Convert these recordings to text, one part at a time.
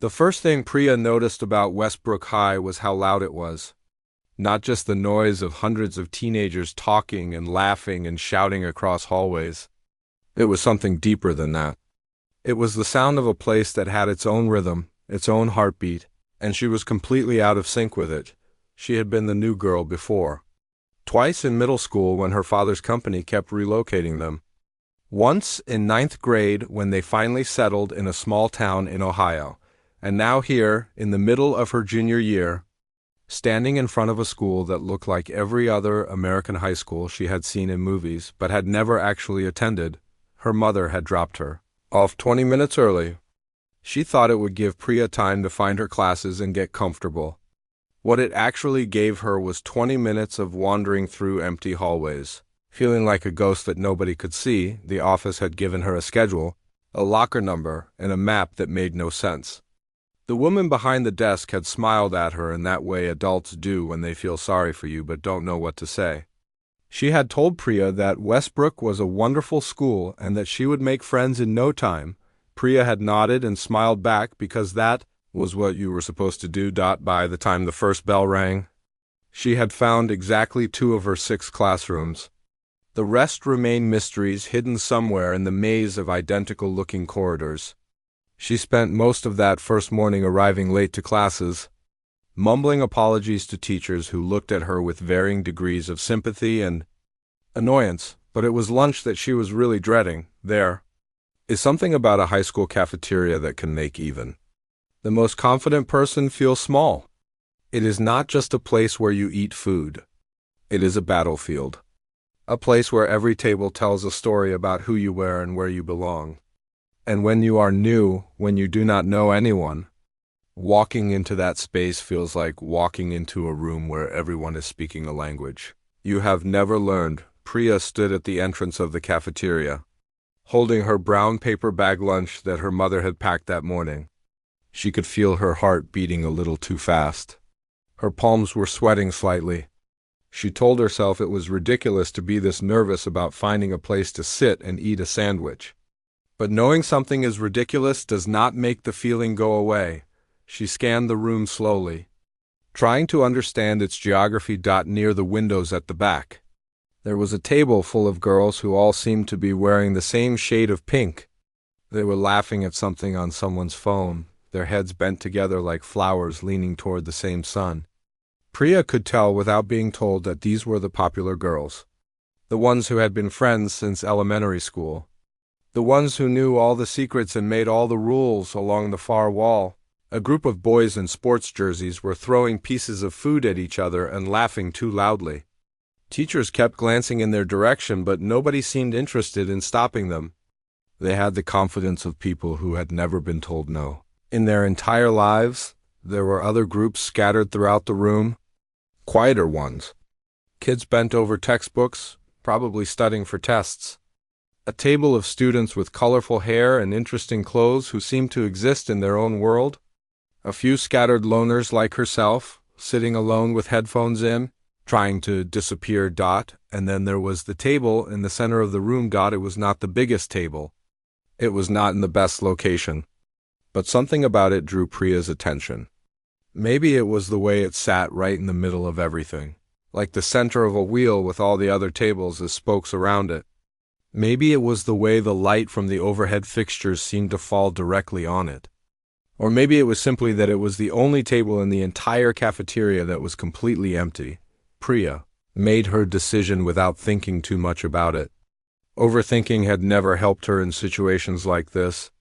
The first thing Priya noticed about Westbrook High was how loud it was. Not just the noise of hundreds of teenagers talking and laughing and shouting across hallways. It was something deeper than that. It was the sound of a place that had its own rhythm, its own heartbeat, and she was completely out of sync with it. She had been the new girl before. Twice in middle school when her father's company kept relocating them. Once in ninth grade when they finally settled in a small town in Ohio. And now here, in the middle of her junior year, standing in front of a school that looked like every other American high school she had seen in movies but had never actually attended, her mother had dropped her off 20 minutes early. She thought it would give Priya time to find her classes and get comfortable. What it actually gave her was 20 minutes of wandering through empty hallways. Feeling like a ghost that nobody could see, the office had given her a schedule, a locker number, and a map that made no sense. The woman behind the desk had smiled at her in that way adults do when they feel sorry for you but don't know what to say. She had told Priya that Westbrook was a wonderful school and that she would make friends in no time. Priya had nodded and smiled back because that was what you were supposed to do. By the time the first bell rang, she had found exactly 2 of her 6 classrooms. The rest remained mysteries hidden somewhere in the maze of identical-looking corridors. She spent most of that first morning arriving late to classes, mumbling apologies to teachers who looked at her with varying degrees of sympathy and annoyance, but it was lunch that she was really dreading. There is something about a high school cafeteria that can make even the most confident person feel small. It is not just a place where you eat food. It is a battlefield. A place where every table tells a story about who you were and where you belong. And when you are new, when you do not know anyone, walking into that space feels like walking into a room where everyone is speaking a language you have never learned. Priya stood at the entrance of the cafeteria, holding her brown paper bag lunch that her mother had packed that morning. She could feel her heart beating a little too fast. Her palms were sweating slightly. She told herself it was ridiculous to be this nervous about finding a place to sit and eat a sandwich. But knowing something is ridiculous does not make the feeling go away. She scanned the room slowly, trying to understand its geography. Near the windows at the back, there was a table full of girls who all seemed to be wearing the same shade of pink. They were laughing at something on someone's phone, their heads bent together like flowers leaning toward the same sun. Priya could tell without being told that these were the popular girls, the ones who had been friends since elementary school. The ones who knew all the secrets and made all the rules along the far wall. A group of boys in sports jerseys were throwing pieces of food at each other and laughing too loudly. Teachers kept glancing in their direction, but nobody seemed interested in stopping them. They had the confidence of people who had never been told no. In their entire lives, there were other groups scattered throughout the room, quieter ones. Kids bent over textbooks, probably studying for tests. A table of students with colorful hair and interesting clothes who seemed to exist in their own world. A few scattered loners like herself, sitting alone with headphones in, trying to disappear. And then there was the table in the center of the room. It was not the biggest table. It was not in the best location. But something about it drew Priya's attention. Maybe it was the way it sat right in the middle of everything, like the center of a wheel with all the other tables as spokes around it. Maybe it was the way the light from the overhead fixtures seemed to fall directly on it. Or maybe it was simply that it was the only table in the entire cafeteria that was completely empty. Priya made her decision without thinking too much about it. Overthinking had never helped her in situations like this.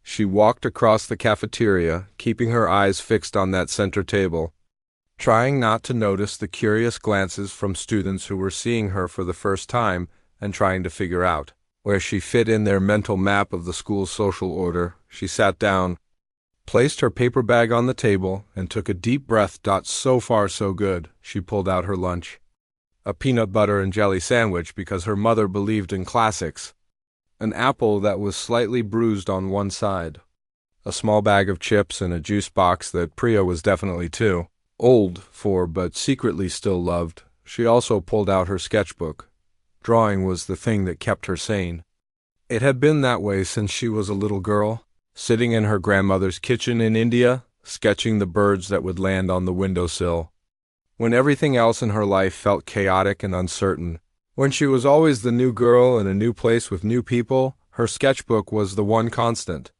She walked across the cafeteria, keeping her eyes fixed on that center table, trying not to notice the curious glances from students who were seeing her for the first time and trying to figure out where she fit in their mental map of the school's social order. She sat down, placed her paper bag on the table, and took a deep breath. So far, so good. She pulled out her lunch, a peanut butter and jelly sandwich because her mother believed in classics, an apple that was slightly bruised on one side, a small bag of chips, and a juice box that Priya was definitely too old for but secretly still loved. She also pulled out her sketchbook. Drawing was the thing that kept her sane. It had been that way since she was a little girl. sitting in her grandmother's kitchen in India, sketching the birds that would land on the windowsill. When everything else in her life felt chaotic and uncertain, when she was always the new girl in a new place with new people, her sketchbook was the one constant.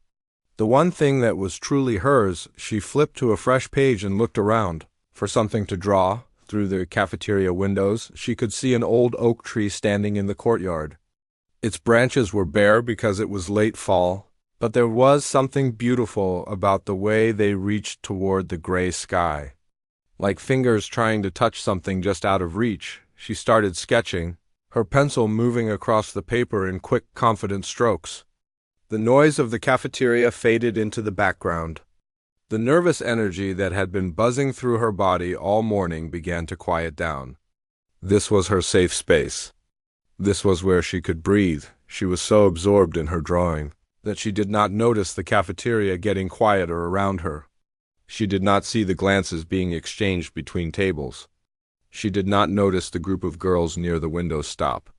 The one thing that was truly hers. She flipped to a fresh page and looked around for something to draw. Through the cafeteria windows, she could see an old oak tree standing in the courtyard. Its branches were bare because it was late fall, but there was something beautiful about the way they reached toward the gray sky. Like fingers trying to touch something just out of reach, she started sketching, her pencil moving across the paper in quick, confident strokes. The noise of the cafeteria faded into the background. The nervous energy that had been buzzing through her body all morning began to quiet down. This was her safe space. This was where she could breathe. She was so absorbed in her drawing that she did not notice the cafeteria getting quieter around her. She did not see the glances being exchanged between tables. She did not notice the group of girls near the window stop,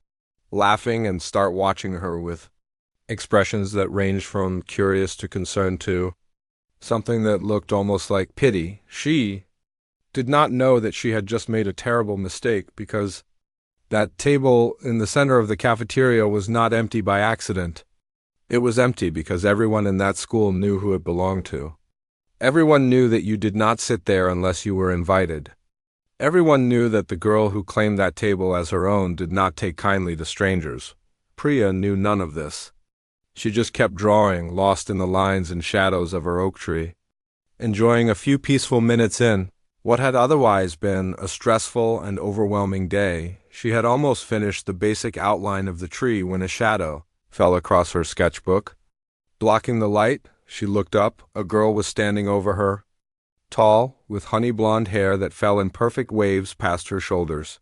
laughing and start watching her with expressions that ranged from curious to concerned to something that looked almost like pity. She did not know that she had just made a terrible mistake because that table in the center of the cafeteria was not empty by accident. It was empty because everyone in that school knew who it belonged to. Everyone knew that you did not sit there unless you were invited. Everyone knew that the girl who claimed that table as her own did not take kindly to strangers. Priya knew none of this. She just kept drawing, lost in the lines and shadows of her oak tree, enjoying a few peaceful minutes in what had otherwise been a stressful and overwhelming day. She had almost finished the basic outline of the tree when a shadow fell across her sketchbook. Blocking the light, she looked up. A girl was standing over her, tall, with honey blonde hair that fell in perfect waves past her shoulders.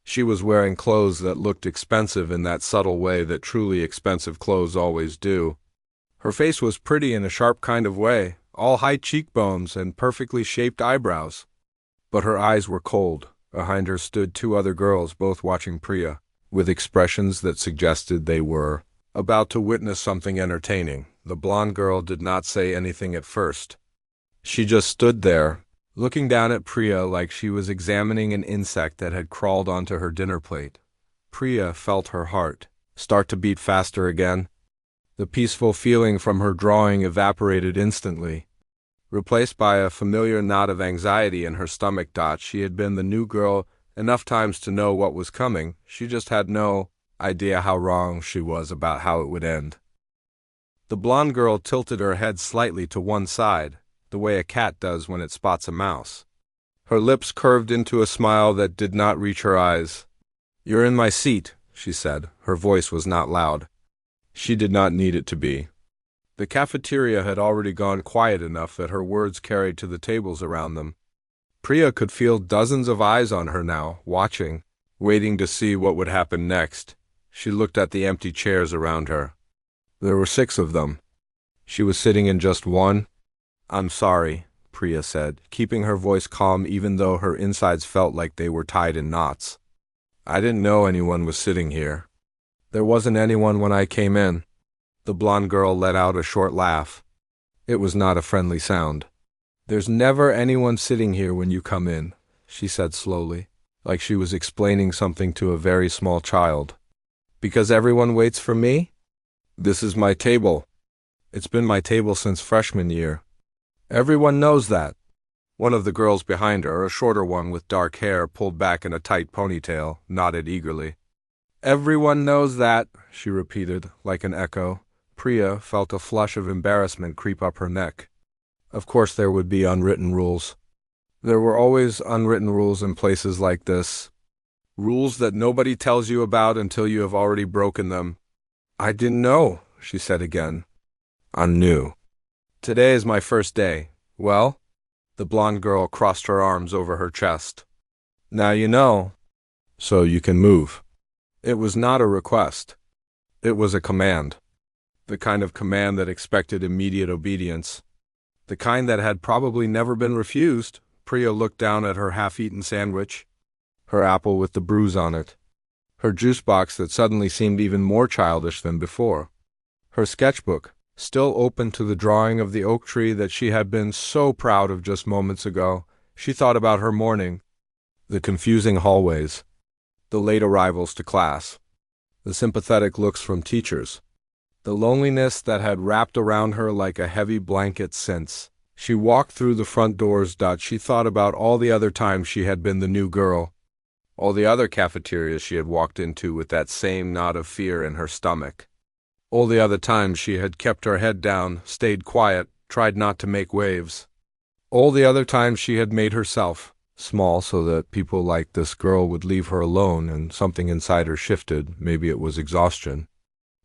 She was wearing clothes that looked expensive in that subtle way that truly expensive clothes always do. Her face was pretty in a sharp kind of way, all high cheekbones and perfectly shaped eyebrows. But her eyes were cold. Behind her stood two other girls, both watching Priya, with expressions that suggested they were about to witness something entertaining. The blonde girl did not say anything at first. She just stood there, looking down at Priya like she was examining an insect that had crawled onto her dinner plate. Priya felt her heart start to beat faster again. The peaceful feeling from her drawing evaporated instantly, replaced by a familiar knot of anxiety in her stomach. She had been the new girl enough times to know what was coming. She just had no idea how wrong she was about how it would end. The blonde girl tilted her head slightly to one side, the way a cat does when it spots a mouse. Her lips curved into a smile that did not reach her eyes. "You're in my seat," she said. Her voice was not loud. She did not need it to be. The cafeteria had already gone quiet enough that her words carried to the tables around them. Priya could feel dozens of eyes on her now, watching, waiting to see what would happen next. She looked at the empty chairs around her. There were 6 of them. She was sitting in just one. "I'm sorry," Priya said, keeping her voice calm even though her insides felt like they were tied in knots. "I didn't know anyone was sitting here. There wasn't anyone when I came in." The blonde girl let out a short laugh. It was not a friendly sound. "There's never anyone sitting here when you come in," she said slowly, like she was explaining something to a very small child. "Because everyone waits for me? This is my table. It's been my table since freshman year. Everyone knows that." One of the girls behind her, a shorter one with dark hair pulled back in a tight ponytail, nodded eagerly. "Everyone knows that," she repeated, like an echo. Priya felt a flush of embarrassment creep up her neck. Of course there would be unwritten rules. There were always unwritten rules in places like this. Rules that nobody tells you about until you have already broken them. "I didn't know," she said again. "I'm new. Today is my first day." "Well?" The blonde girl crossed her arms over her chest. "Now you know. So you can move." It was not a request. It was a command. The kind of command that expected immediate obedience. The kind that had probably never been refused. Priya looked down at her half-eaten sandwich, her apple with the bruise on it, her juice box that suddenly seemed even more childish than before, her sketchbook still open to the drawing of the oak tree that she had been so proud of just moments ago. She thought about her morning, the confusing hallways, the late arrivals to class, the sympathetic looks from teachers, the loneliness that had wrapped around her like a heavy blanket since she walked through the front doors. She thought about all the other times she had been the new girl, all the other cafeterias she had walked into with that same knot of fear in her stomach, all the other times she had kept her head down, stayed quiet, tried not to make waves, all the other times she had made herself small so that people like this girl would leave her alone, and something inside her shifted. Maybe it was exhaustion.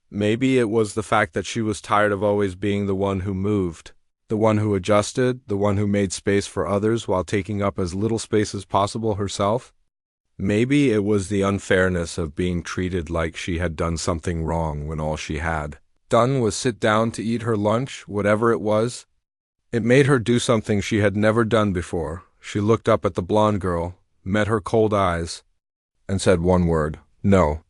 Maybe it was the fact that she was tired of always being the one who moved, the one who adjusted, the one who made space for others while taking up as little space as possible herself. Maybe it was the unfairness of being treated like she had done something wrong when all she had done was sit down to eat her lunch, whatever it was. It made her do something she had never done before. She looked up at the blonde girl, met her cold eyes, and said one word: no.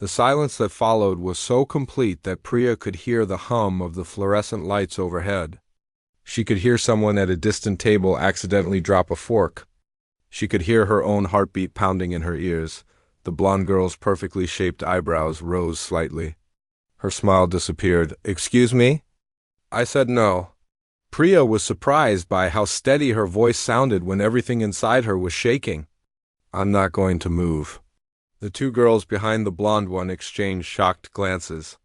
The silence that followed was so complete that Priya could hear the hum of the fluorescent lights overhead. She could hear someone at a distant table accidentally drop a fork. She could hear her own heartbeat pounding in her ears. The blonde girl's perfectly shaped eyebrows rose slightly. Her smile disappeared. "Excuse me?" I said no. Priya was surprised by how steady her voice sounded when everything inside her was shaking. "I'm not going to move." The two girls behind the blonde one exchanged shocked glances.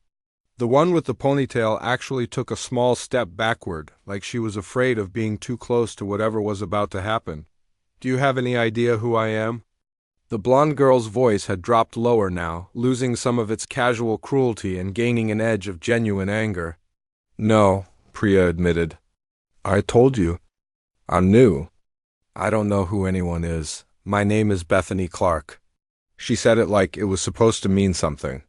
The one with the ponytail actually took a small step backward, like she was afraid of being too close to whatever was about to happen. "Do you have any idea who I am?" The blonde girl's voice had dropped lower now, losing some of its casual cruelty and gaining an edge of genuine anger. "No," Priya admitted. "I told you. I'm new. I don't know who anyone is. My name is Bethany Clark." She said it like it was supposed to mean something.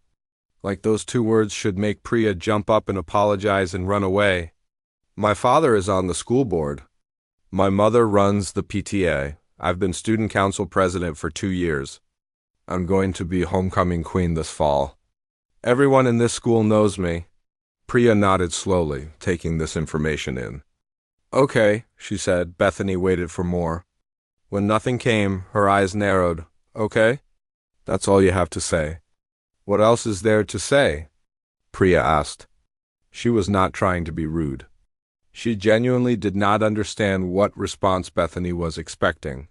Like those two words should make Priya jump up and apologize and run away. "My father is on the school board. My mother runs the PTA. I've been student council president for 2 years. I'm going to be homecoming queen this fall. Everyone in this school knows me." Priya nodded slowly, taking this information in. "Okay," she said. Bethany waited for more. When nothing came, her eyes narrowed. "Okay? That's all you have to say?" "What else is there to say?" Priya asked. She was not trying to be rude. She genuinely did not understand what response Bethany was expecting.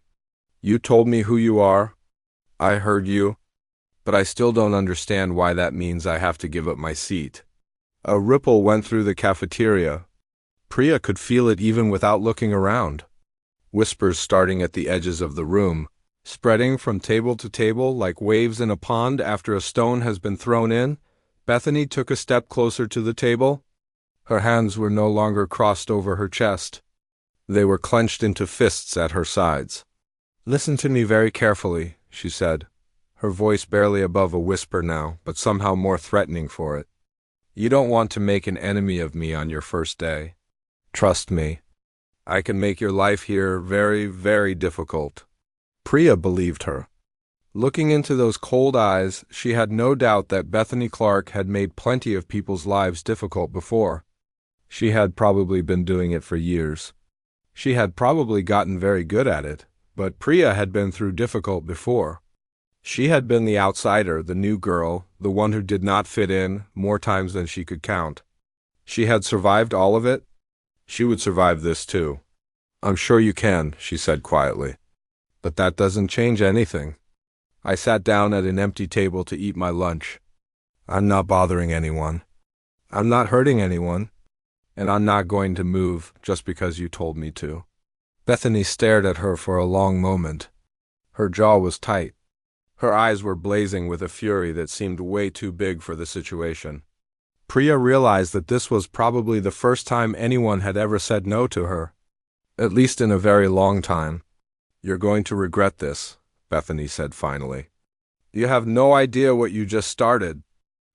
"You told me who you are. I heard you. But I still don't understand why that means I have to give up my seat." A ripple went through the cafeteria. Priya could feel it even without looking around. Whispers starting at the edges of the room, spreading from table to table like waves in a pond after a stone has been thrown in. Bethany took a step closer to the table. Her hands were no longer crossed over her chest. They were clenched into fists at her sides. "Listen to me very carefully," she said, her voice barely above a whisper now, but somehow more threatening for it. "You don't want to make an enemy of me on your first day. Trust me. I can make your life here very, very difficult." Priya believed her. Looking into those cold eyes, she had no doubt that Bethany Clark had made plenty of people's lives difficult before. She had probably been doing it for years. She had probably gotten very good at it, but Priya had been through difficult before. She had been the outsider, the new girl, the one who did not fit in, more times than she could count. She had survived all of it. She would survive this too. "I'm sure you can," she said quietly. "But that doesn't change anything. I sat down at an empty table to eat my lunch. I'm not bothering anyone. I'm not hurting anyone. And I'm not going to move just because you told me to." Bethany stared at her for a long moment. Her jaw was tight. Her eyes were blazing with a fury that seemed way too big for the situation. Priya realized that this was probably the first time anyone had ever said no to her. At least in a very long time. "You're going to regret this," Bethany said finally. "You have no idea what you just started."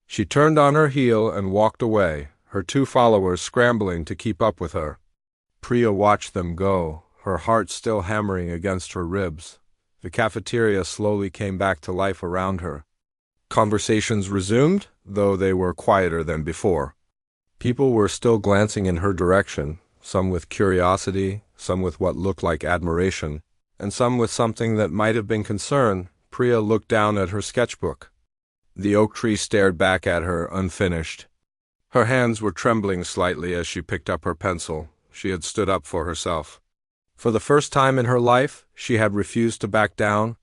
She turned on her heel and walked away, her two followers scrambling to keep up with her. Priya watched them go, her heart still hammering against her ribs. The cafeteria slowly came back to life around her. Conversations resumed, though they were quieter than before. People were still glancing in her direction, some with curiosity, some with what looked like admiration, and some with something that might have been concern. Priya looked down at her sketchbook. The oak tree stared back at her, unfinished. Her hands were trembling slightly as she picked up her pencil. She had stood up for herself. For the first time in her life, she had refused to back down,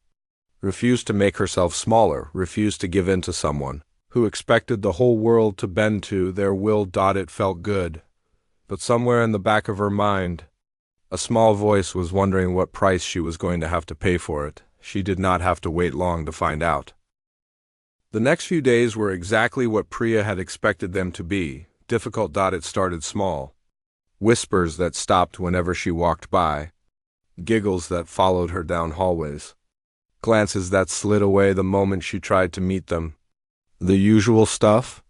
refused to make herself smaller, refused to give in to someone who expected the whole world to bend to their will. It felt good. But somewhere in the back of her mind, a small voice was wondering what price she was going to have to pay for it. She did not have to wait long to find out. The next few days were exactly what Priya had expected them to be. Difficult. It started small. Whispers that stopped whenever she walked by. Giggles that followed her down hallways. Glances that slid away the moment she tried to meet them. The usual stuff.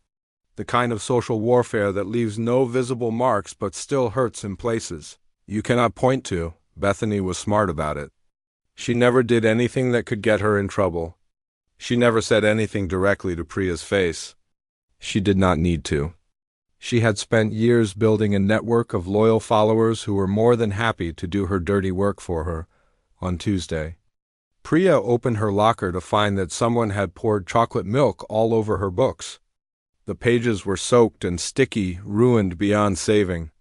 The kind of social warfare that leaves no visible marks but still hurts in places you cannot point to. Bethany was smart about it. She never did anything that could get her in trouble. She never said anything directly to Priya's face. She did not need to. She had spent years building a network of loyal followers who were more than happy to do her dirty work for her. On Tuesday, Priya opened her locker to find that someone had poured chocolate milk all over her books. The pages were soaked and sticky, ruined beyond saving.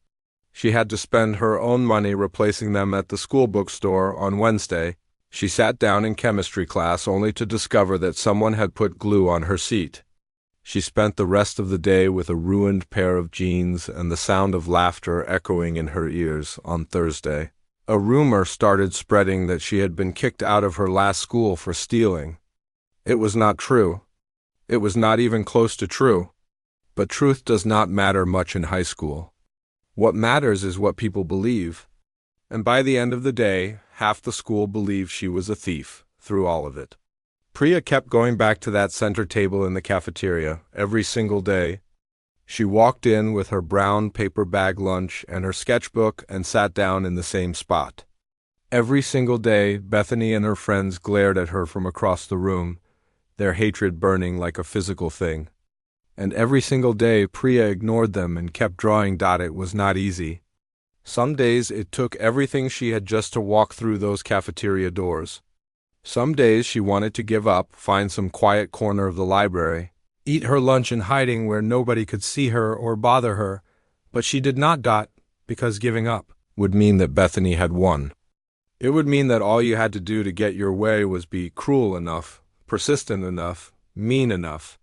She had to spend her own money replacing them at the school bookstore. On Wednesday, she sat down in chemistry class only to discover that someone had put glue on her seat. She spent the rest of the day with a ruined pair of jeans and the sound of laughter echoing in her ears. On Thursday, a rumor started spreading that she had been kicked out of her last school for stealing. It was not true. It was not even close to true. But truth does not matter much in high school. What matters is what people believe. And by the end of the day, half the school believed she was a thief, through all of it. Priya kept going back to that center table in the cafeteria every single day. She walked in with her brown paper bag lunch and her sketchbook and sat down in the same spot. Every single day, Bethany and her friends glared at her from across the room, their hatred burning like a physical thing. And every single day, Priya ignored them and kept drawing. It was not easy. Some days it took everything she had just to walk through those cafeteria doors. Some days she wanted to give up, find some quiet corner of the library, eat her lunch in hiding where nobody could see her or bother her, but she did not. Because giving up would mean that Bethany had won. It would mean that all you had to do to get your way was be cruel enough, persistent enough, mean enough.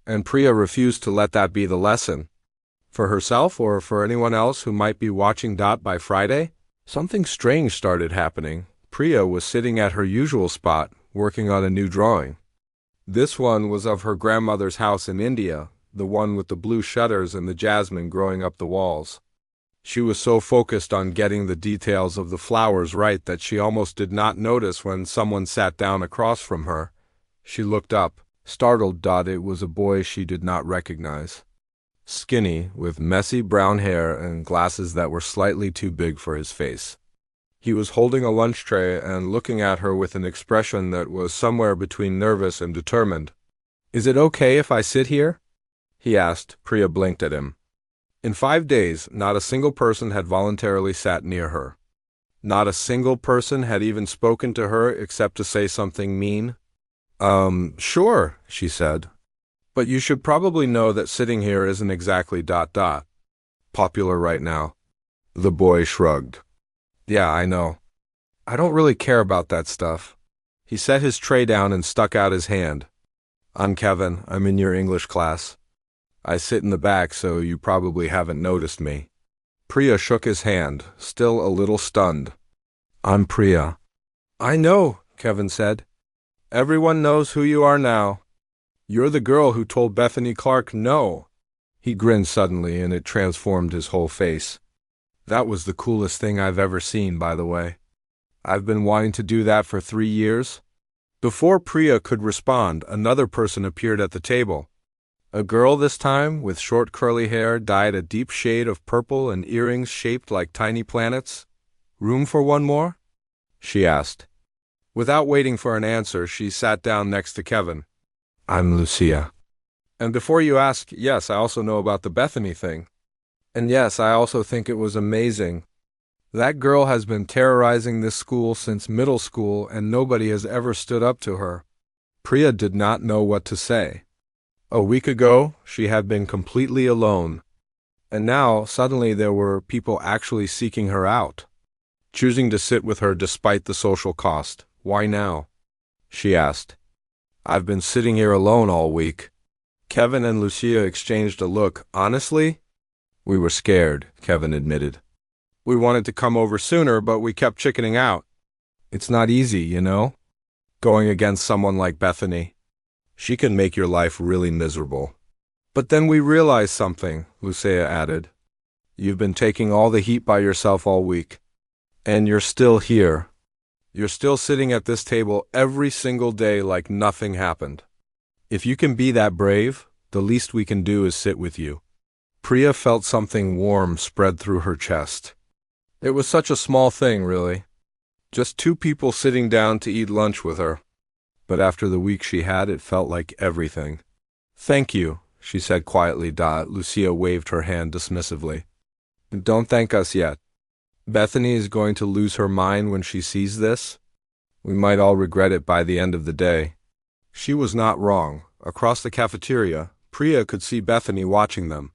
And Priya refused to let that be the lesson. For herself or for anyone else who might be watching. By Friday, something strange started happening. Priya was sitting at her usual spot, working on a new drawing. This one was of her grandmother's house in India, the one with the blue shutters and the jasmine growing up the walls. She was so focused on getting the details of the flowers right that she almost did not notice when someone sat down across from her. She looked up, startled. It was a boy she did not recognize. Skinny, with messy brown hair and glasses that were slightly too big for his face. He was holding a lunch tray and looking at her with an expression that was somewhere between nervous and determined. "Is it okay if I sit here?" he asked. Priya blinked at him. In 5 days, not a single person had voluntarily sat near her. Not a single person had even spoken to her except to say something mean. Sure, she said. But you should probably know that sitting here isn't exactly ... popular right now. The boy shrugged. Yeah, I know. I don't really care about that stuff. He set his tray down and stuck out his hand. I'm Kevin. I'm in your English class. I sit in the back, so you probably haven't noticed me. Priya shook his hand, still a little stunned. I'm Priya. I know, Kevin said. Everyone knows who you are now. You're the girl who told Bethany Clark no. He grinned suddenly, and it transformed his whole face. That was the coolest thing I've ever seen, by the way. I've been wanting to do that for 3 years. Before Priya could respond, another person appeared at the table. A girl this time, with short curly hair dyed a deep shade of purple and earrings shaped like tiny planets. Room for one more? She asked. Without waiting for an answer, she sat down next to Kevin. I'm Lucia. And before you ask, yes, I also know about the Bethany thing. And yes, I also think it was amazing. That girl has been terrorizing this school since middle school, and nobody has ever stood up to her. Priya did not know what to say. A week ago, she had been completely alone. And now, suddenly, there were people actually seeking her out, choosing to sit with her despite the social cost. Why now? She asked. I've been sitting here alone all week. Kevin and Lucia exchanged a look. Honestly, we were scared, Kevin admitted. We wanted to come over sooner, but we kept chickening out. It's not easy, going against someone like Bethany. She can make your life really miserable. But then we realized something, Lucia added. You've been taking all the heat by yourself all week. And you're still here. You're still sitting at this table every single day like nothing happened. If you can be that brave, the least we can do is sit with you. Priya felt something warm spread through her chest. It was such a small thing, really. Just two people sitting down to eat lunch with her. But after the week she had, it felt like everything. Thank you, she said quietly. Lucia waved her hand dismissively. Don't thank us yet. Bethany is going to lose her mind when she sees this. We might all regret it by the end of the day. She was not wrong. Across the cafeteria, Priya could see Bethany watching them.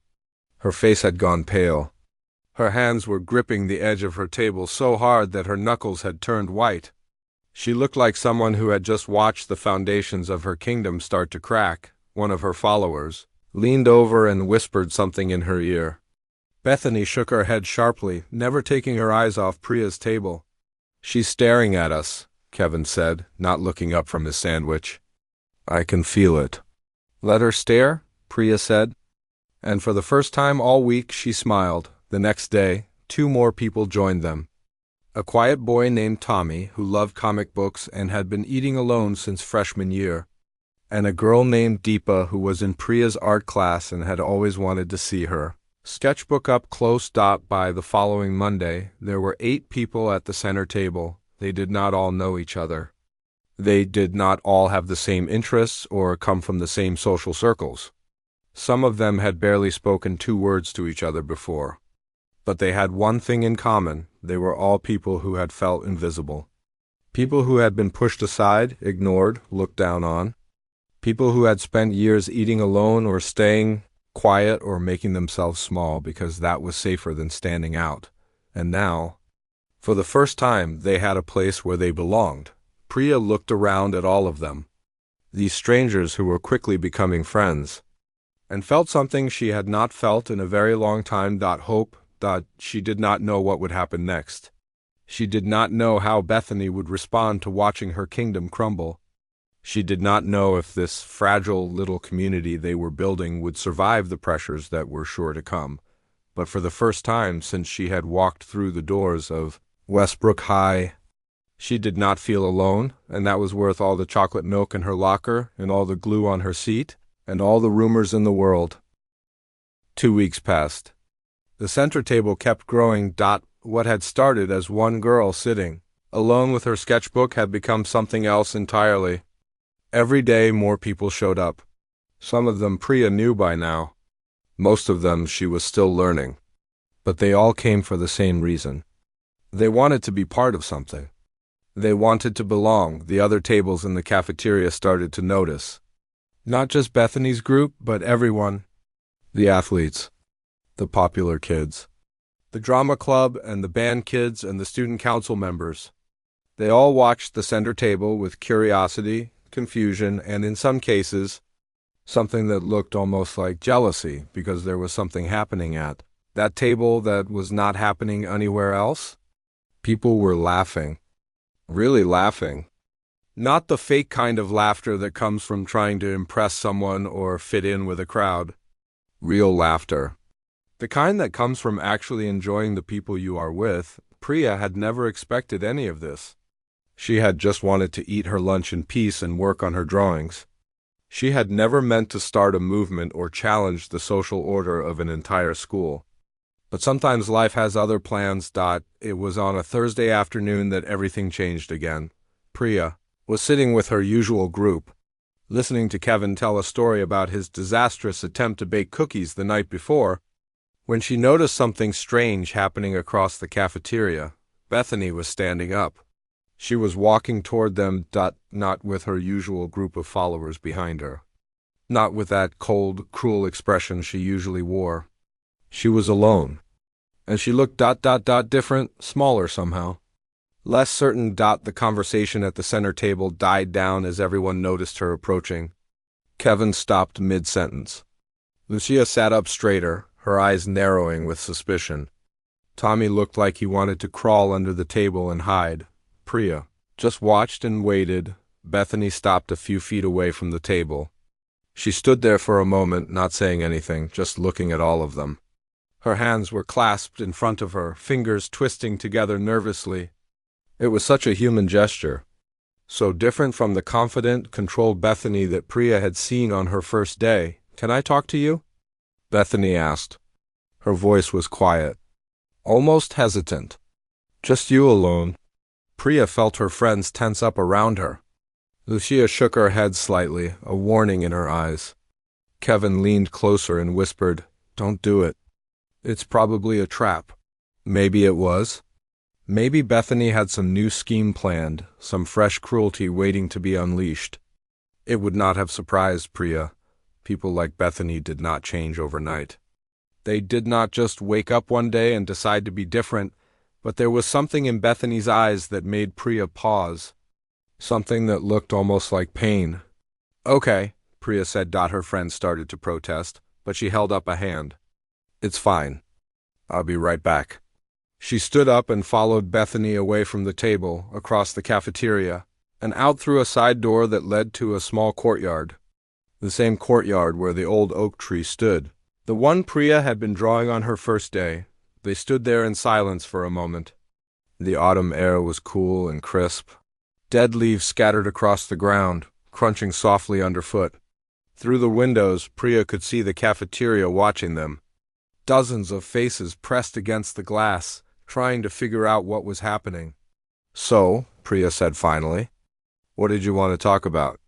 Her face had gone pale. Her hands were gripping the edge of her table so hard that her knuckles had turned white. She looked like someone who had just watched the foundations of her kingdom start to crack. One of her followers leaned over and whispered something in her ear. Bethany shook her head sharply, never taking her eyes off Priya's table. She's staring at us, Kevin said, not looking up from his sandwich. I can feel it. Let her stare, Priya said. And for the first time all week she smiled. The next day, two more people joined them. A quiet boy named Tommy, who loved comic books and had been eating alone since freshman year, and a girl named Deepa who was in Priya's art class and had always wanted to see her. Sketchbook up close. By the following Monday, there were 8 people at the center table. They did not all know each other. They did not all have the same interests or come from the same social circles. Some of them had barely spoken 2 words to each other before. But they had one thing in common. They were all people who had felt invisible. People who had been pushed aside, ignored, looked down on. People who had spent years eating alone or staying quiet or making themselves small because that was safer than standing out. And now, for the first time, they had a place where they belonged. Priya looked around at all of them, these strangers who were quickly becoming friends, and felt something she had not felt in a very long time. Hope. She did not know what would happen next. She did not know how Bethany would respond to watching her kingdom crumble. She did not know if this fragile little community they were building would survive the pressures that were sure to come. But for the first time since she had walked through the doors of Westbrook High, she did not feel alone, and that was worth all the chocolate milk in her locker, and all the glue on her seat, and all the rumors in the world. 2 weeks passed. The center table kept growing. What had started as one girl sitting alone with her sketchbook had become something else entirely. Every day more people showed up. Some of them Priya knew by now. Most of them she was still learning. But they all came for the same reason. They wanted to be part of something. They wanted to belong. The other tables in the cafeteria started to notice. Not just Bethany's group, but everyone. The athletes, the popular kids, the drama club and the band kids and the student council members. They all watched the center table with curiosity, confusion, and in some cases, something that looked almost like jealousy because there was something happening at that table that was not happening anywhere else. People were laughing. Really laughing. Not the fake kind of laughter that comes from trying to impress someone or fit in with a crowd. Real laughter. The kind that comes from actually enjoying the people you are with. Priya had never expected any of this. She had just wanted to eat her lunch in peace and work on her drawings. She had never meant to start a movement or challenge the social order of an entire school. But sometimes life has other plans. It was on a Thursday afternoon that everything changed again. Priya was sitting with her usual group, listening to Kevin tell a story about his disastrous attempt to bake cookies the night before. When she noticed something strange happening across the cafeteria, Bethany was standing up. She was walking toward them, not with her usual group of followers behind her. Not with that cold, cruel expression she usually wore. She was alone. And she looked different, smaller somehow. Less certain. The conversation at the center table died down as everyone noticed her approaching. Kevin stopped mid-sentence. Lucia sat up straighter, her eyes narrowing with suspicion. Tommy looked like he wanted to crawl under the table and hide. Priya just watched and waited. Bethany stopped a few feet away from the table. She stood there for a moment, not saying anything, just looking at all of them. Her hands were clasped in front of her, fingers twisting together nervously. It was such a human gesture, so different from the confident, controlled Bethany that Priya had seen on her first day. "Can I talk to you?" Bethany asked. Her voice was quiet, almost hesitant. "Just you alone." Priya felt her friends tense up around her. Lucia shook her head slightly, a warning in her eyes. Kevin leaned closer and whispered, "Don't do it. It's probably a trap." Maybe it was. Maybe Bethany had some new scheme planned, some fresh cruelty waiting to be unleashed. It would not have surprised Priya. People like Bethany did not change overnight. They did not just wake up one day and decide to be different, but there was something in Bethany's eyes that made Priya pause. Something that looked almost like pain. "Okay," Priya said. Her friend started to protest, but she held up a hand. "It's fine. I'll be right back." She stood up and followed Bethany away from the table, across the cafeteria, and out through a side door that led to a small courtyard. The same courtyard where the old oak tree stood. The one Priya had been drawing on her first day. They stood there in silence for a moment. The autumn air was cool and crisp. Dead leaves scattered across the ground, crunching softly underfoot. Through the windows, Priya could see the cafeteria watching them. Dozens of faces pressed against the glass, trying to figure out what was happening. "So," Priya said finally, "what did you want to talk about?"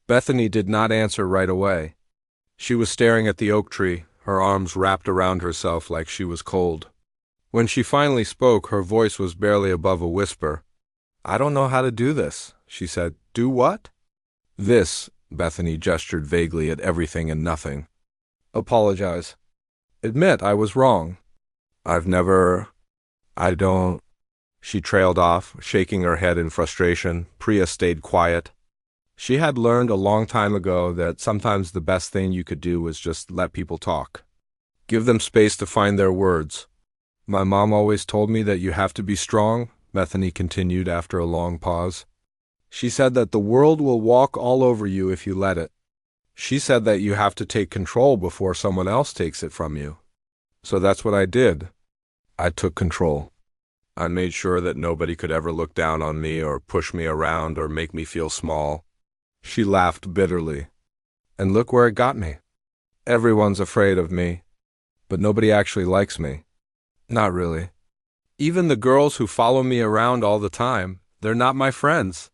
Bethany did not answer right away. She was staring at the oak tree, her arms wrapped around herself like she was cold. When she finally spoke, her voice was barely above a whisper. "I don't know how to do this," she said. "Do what?" "This," Bethany gestured vaguely at everything and nothing. "Apologize. Admit I was wrong. I don't—" She trailed off, shaking her head in frustration. Priya stayed quiet. She had learned a long time ago that sometimes the best thing you could do was just let people talk. Give them space to find their words. "My mom always told me that you have to be strong," Bethany continued after a long pause. "She said that the world will walk all over you if you let it. She said that you have to take control before someone else takes it from you. So that's what I did. I took control. I made sure that nobody could ever look down on me or push me around or make me feel small." She laughed bitterly. "And look where it got me. Everyone's afraid of me, but nobody actually likes me. Not really. Even the girls who follow me around all the time, they're not my friends.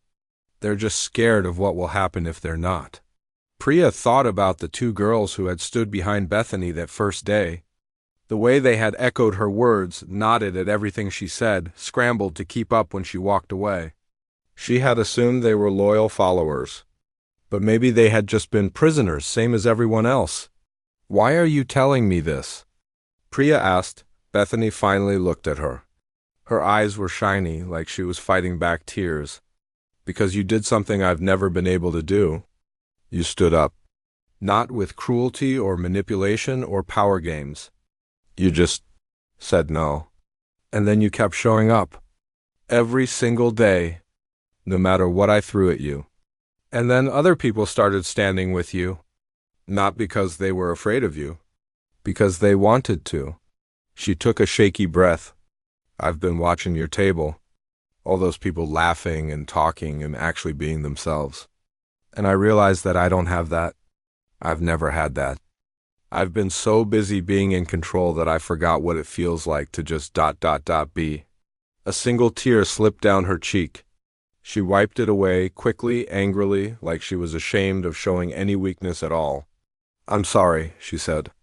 They're just scared of what will happen if they're not." Priya thought about the two girls who had stood behind Bethany that first day. The way they had echoed her words, nodded at everything she said, scrambled to keep up when she walked away. She had assumed they were loyal followers. But maybe they had just been prisoners, same as everyone else. "Why are you telling me this?" Priya asked. Bethany finally looked at her. Her eyes were shiny, like she was fighting back tears. "Because you did something I've never been able to do. You stood up. Not with cruelty or manipulation or power games. You just said no. And then you kept showing up. Every single day, no matter what I threw at you. And then other people started standing with you. Not because they were afraid of you. Because they wanted to." She took a shaky breath. "I've been watching your table. All those people laughing and talking and actually being themselves. And I realized that I don't have that. I've never had that. I've been so busy being in control that I forgot what it feels like to just be." A single tear slipped down her cheek. She wiped it away, quickly, angrily, like she was ashamed of showing any weakness at all. "I'm sorry," she said.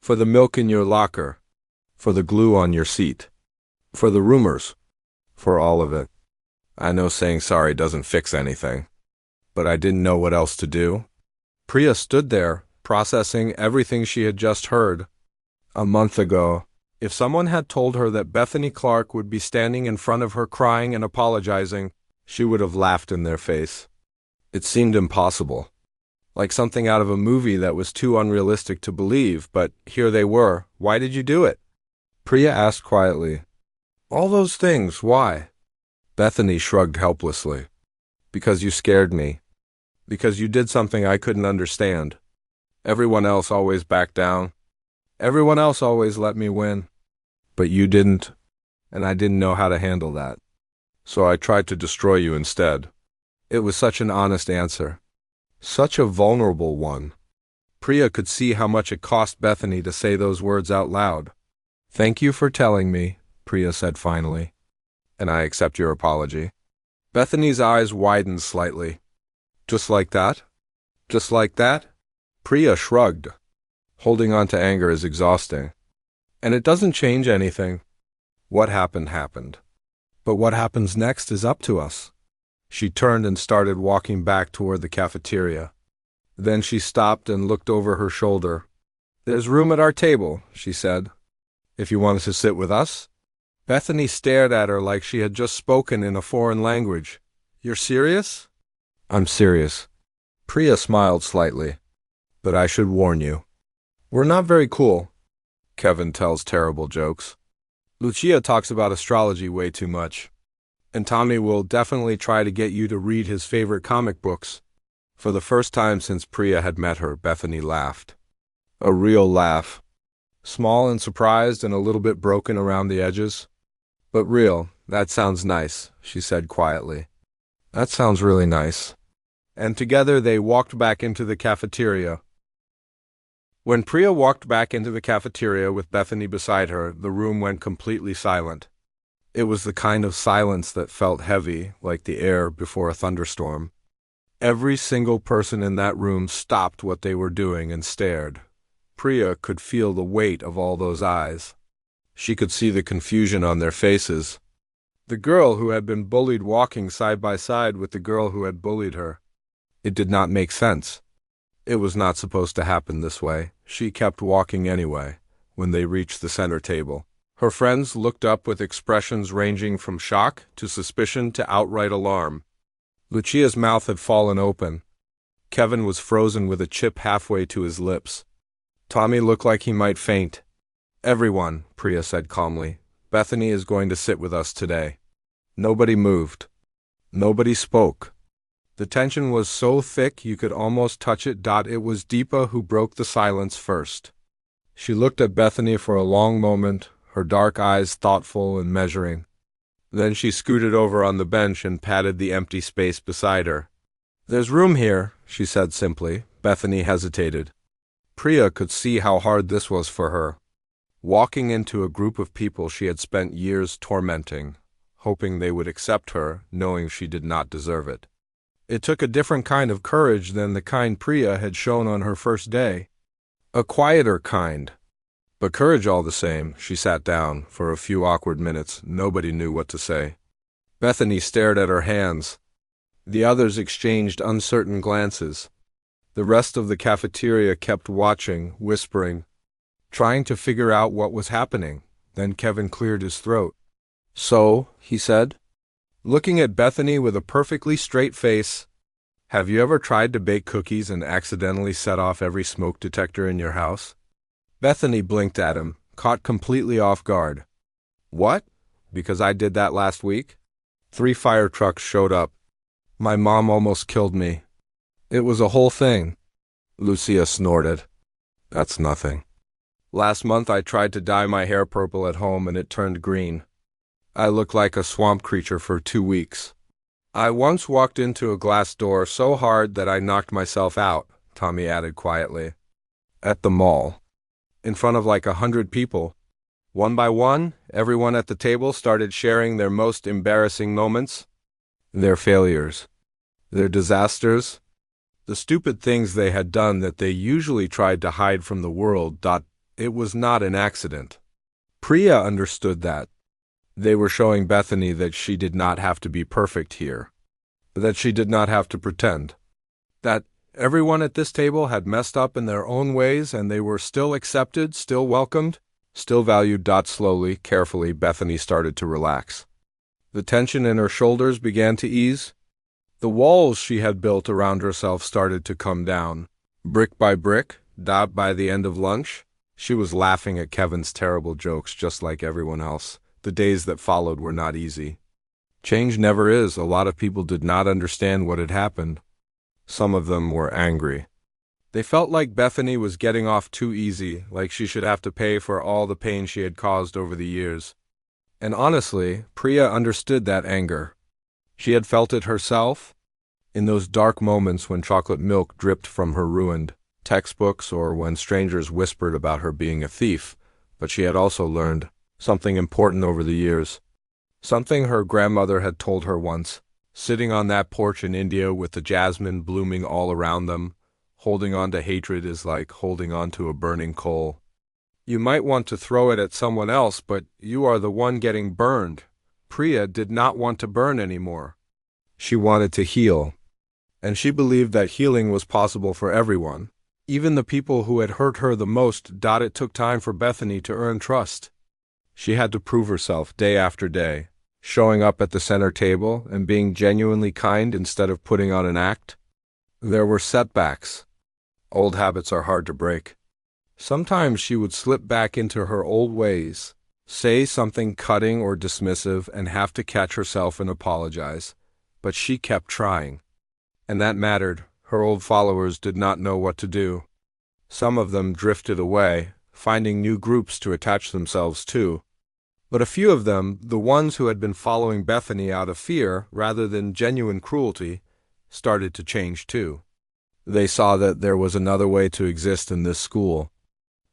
"For the milk in your locker. For the glue on your seat. For the rumors. For all of it. I know saying sorry doesn't fix anything. But I didn't know what else to do. Priya stood there, processing everything she had just heard. A month ago, if someone had told her that Bethany Clark would be standing in front of her crying and apologizing, she would have laughed in their face. It seemed impossible. Like something out of a movie that was too unrealistic to believe, but here they were. Why did you do it? Priya asked quietly. All those things, why? Bethany shrugged helplessly. Because you scared me. Because you did something I couldn't understand. Everyone else always backed down. Everyone else always let me win. But you didn't, and I didn't know how to handle that. So I tried to destroy you instead. It was such an honest answer. Such a vulnerable one. Priya could see how much it cost Bethany to say those words out loud. Thank you for telling me, Priya said finally. And I accept your apology. Bethany's eyes widened slightly. Just like that? Just like that? Priya shrugged. Holding on to anger is exhausting. And it doesn't change anything. What happened, happened. But what happens next is up to us. She turned and started walking back toward the cafeteria. Then she stopped and looked over her shoulder. There's room at our table, she said. If you wanted to sit with us? Bethany stared at her like she had just spoken in a foreign language. You're serious? I'm serious. Priya smiled slightly. But I should warn you. We're not very cool. Kevin tells terrible jokes. Lucia talks about astrology way too much. And Tommy will definitely try to get you to read his favorite comic books. For the first time since Priya had met her, Bethany laughed. A real laugh. Small and surprised and a little bit broken around the edges. But real, that sounds nice, she said quietly. That sounds really nice. And together they walked back into the cafeteria. When Priya walked back into the cafeteria with Bethany beside her, the room went completely silent. It was the kind of silence that felt heavy, like the air before a thunderstorm. Every single person in that room stopped what they were doing and stared. Priya could feel the weight of all those eyes. She could see the confusion on their faces. The girl who had been bullied walking side by side with the girl who had bullied her. It did not make sense. It was not supposed to happen this way. She kept walking anyway, when they reached the center table. Her friends looked up with expressions ranging from shock to suspicion to outright alarm. Lucia's mouth had fallen open. Kevin was frozen with a chip halfway to his lips. Tommy looked like he might faint. Everyone, Priya said calmly. Bethany is going to sit with us today. Nobody moved. Nobody spoke. The tension was so thick you could almost touch it. It was Deepa who broke the silence first. She looked at Bethany for a long moment, her dark eyes thoughtful and measuring. Then she scooted over on the bench and patted the empty space beside her. There's room here, she said simply. Bethany hesitated. Priya could see how hard this was for her. Walking into a group of people she had spent years tormenting, hoping they would accept her, knowing she did not deserve it. It took a different kind of courage than the kind Priya had shown on her first day. A quieter kind. But courage all the same. She sat down. For a few awkward minutes, nobody knew what to say. Bethany stared at her hands. The others exchanged uncertain glances. The rest of the cafeteria kept watching, whispering, trying to figure out what was happening. Then Kevin cleared his throat. So, he said, looking at Bethany with a perfectly straight face, have you ever tried to bake cookies and accidentally set off every smoke detector in your house? Bethany blinked at him, caught completely off guard. What? Because I did that last week? 3 fire trucks showed up. My mom almost killed me. It was a whole thing. Lucia snorted. That's nothing. Last month I tried to dye my hair purple at home and it turned green. I looked like a swamp creature for 2 weeks. I once walked into a glass door so hard that I knocked myself out, Tommy added quietly. At the mall. In front of like 100 people. One by one, everyone at the table started sharing their most embarrassing moments. Their failures. Their disasters. The stupid things they had done that they usually tried to hide from the world. It was not an accident. Priya understood that. They were showing Bethany that she did not have to be perfect here, that she did not have to pretend, that everyone at this table had messed up in their own ways and they were still accepted, still welcomed, still valued. Slowly, carefully, Bethany started to relax. The tension in her shoulders began to ease. The walls she had built around herself started to come down. Brick by brick, by the end of lunch, she was laughing at Kevin's terrible jokes just like everyone else. The days that followed were not easy. Change never is. A lot of people did not understand what had happened. Some of them were angry. They felt like Bethany was getting off too easy, like she should have to pay for all the pain she had caused over the years. And honestly, Priya understood that anger. She had felt it herself, in those dark moments when chocolate milk dripped from her ruined textbooks or when strangers whispered about her being a thief. But she had also learned something important over the years. Something her grandmother had told her once, sitting on that porch in India with the jasmine blooming all around them. Holding on to hatred is like holding on to a burning coal. You might want to throw it at someone else, but you are the one getting burned. Priya did not want to burn anymore. She wanted to heal. And she believed that healing was possible for everyone, even the people who had hurt her the most. It took time for Bethany to earn trust. She had to prove herself day after day, showing up at the center table and being genuinely kind instead of putting on an act. There were setbacks. Old habits are hard to break. Sometimes she would slip back into her old ways, say something cutting or dismissive, and have to catch herself and apologize. But she kept trying. And that mattered. Her old followers did not know what to do. Some of them drifted away, finding new groups to attach themselves to. But a few of them, the ones who had been following Bethany out of fear rather than genuine cruelty, started to change too. They saw that there was another way to exist in this school,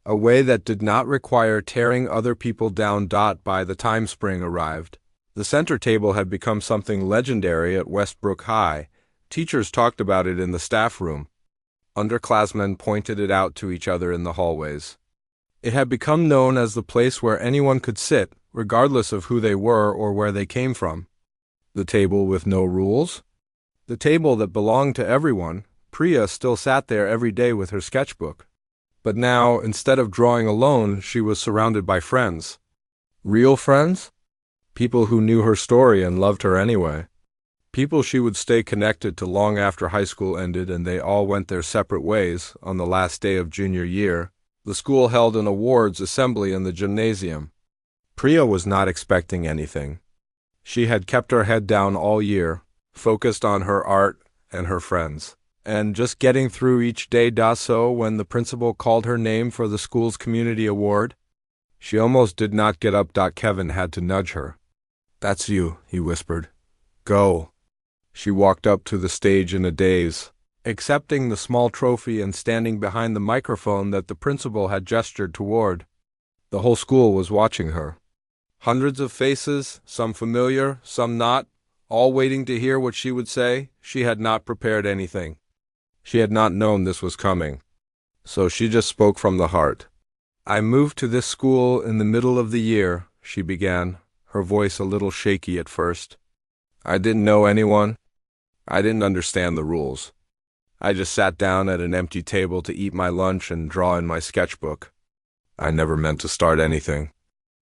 a way that did not require tearing other people down. By the time spring arrived, the center table had become something legendary at Westbrook High. Teachers talked about it in the staff room. Underclassmen pointed it out to each other in the hallways. It had become known as the place where anyone could sit, regardless of who they were or where they came from. The table with no rules? The table that belonged to everyone. Priya still sat there every day with her sketchbook. But now, instead of drawing alone, she was surrounded by friends. Real friends? People who knew her story and loved her anyway. People she would stay connected to long after high school ended and they all went their separate ways. On the last day of junior year, the school held an awards assembly in the gymnasium. Priya was not expecting anything. She had kept her head down all year, focused on her art and her friends, and just getting through each day. So when the principal called her name for the school's community award, she almost did not get up. Kevin had to nudge her. "That's you," he whispered. "Go." She walked up to the stage in a daze, accepting the small trophy and standing behind the microphone that the principal had gestured toward. The whole school was watching her. Hundreds of faces, some familiar, some not, all waiting to hear what she would say. She had not prepared anything. She had not known this was coming. So she just spoke from the heart. "I moved to this school in the middle of the year," she began, her voice a little shaky at first. "I didn't know anyone. I didn't understand the rules. I just sat down at an empty table to eat my lunch and draw in my sketchbook. I never meant to start anything."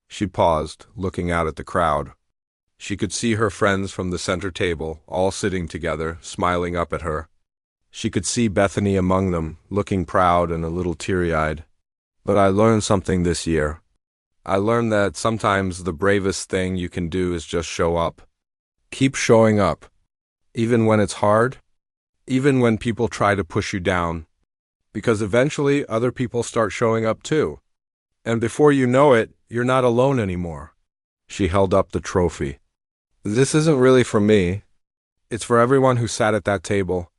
She paused, looking out at the crowd. She could see her friends from the center table, all sitting together, smiling up at her. She could see Bethany among them, looking proud and a little teary-eyed. "But I learned something this year. I learned that sometimes the bravest thing you can do is just show up. Keep showing up. Even when it's hard. Even when people try to push you down. Because eventually other people start showing up too. And before you know it, you're not alone anymore." She held up the trophy. "This isn't really for me. It's for everyone who sat at that table.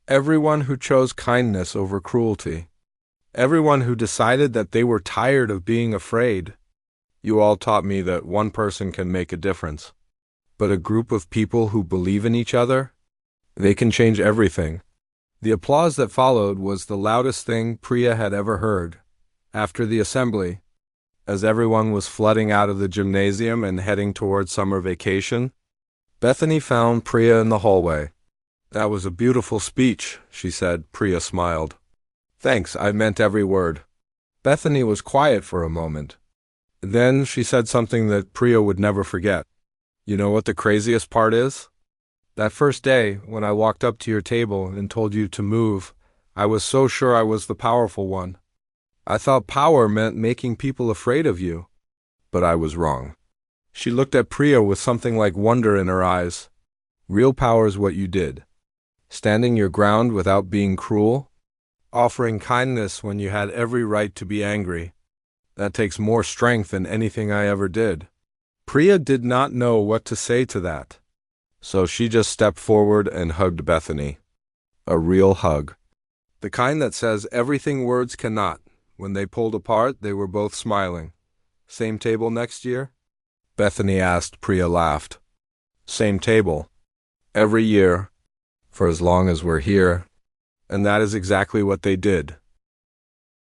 Everyone who chose kindness over cruelty. Everyone who decided that they were tired of being afraid. You all taught me that one person can make a difference. But a group of people who believe in each other, they can change everything." The applause that followed was the loudest thing Priya had ever heard. After the assembly, As everyone was flooding out of the gymnasium and heading toward summer vacation, Bethany found Priya in the hallway. "That was a beautiful speech," she said. Priya smiled. "Thanks, I meant every word." Bethany was quiet for a moment. Then she said something that Priya would never forget. "You know what the craziest part is? That first day, when I walked up to your table and told you to move, I was so sure I was the powerful one. I thought power meant making people afraid of you. But I was wrong." She looked at Priya with something like wonder in her eyes. "Real power is what you did. Standing your ground without being cruel. Offering kindness when you had every right to be angry. That takes more strength than anything I ever did." Priya did not know what to say to that. So she just stepped forward and hugged Bethany. A real hug. The kind that says everything words cannot. When they pulled apart, they were both smiling. "Same table next year?" Bethany asked. Priya laughed. "Same table. Every year. For as long as we're here." And that is exactly what they did.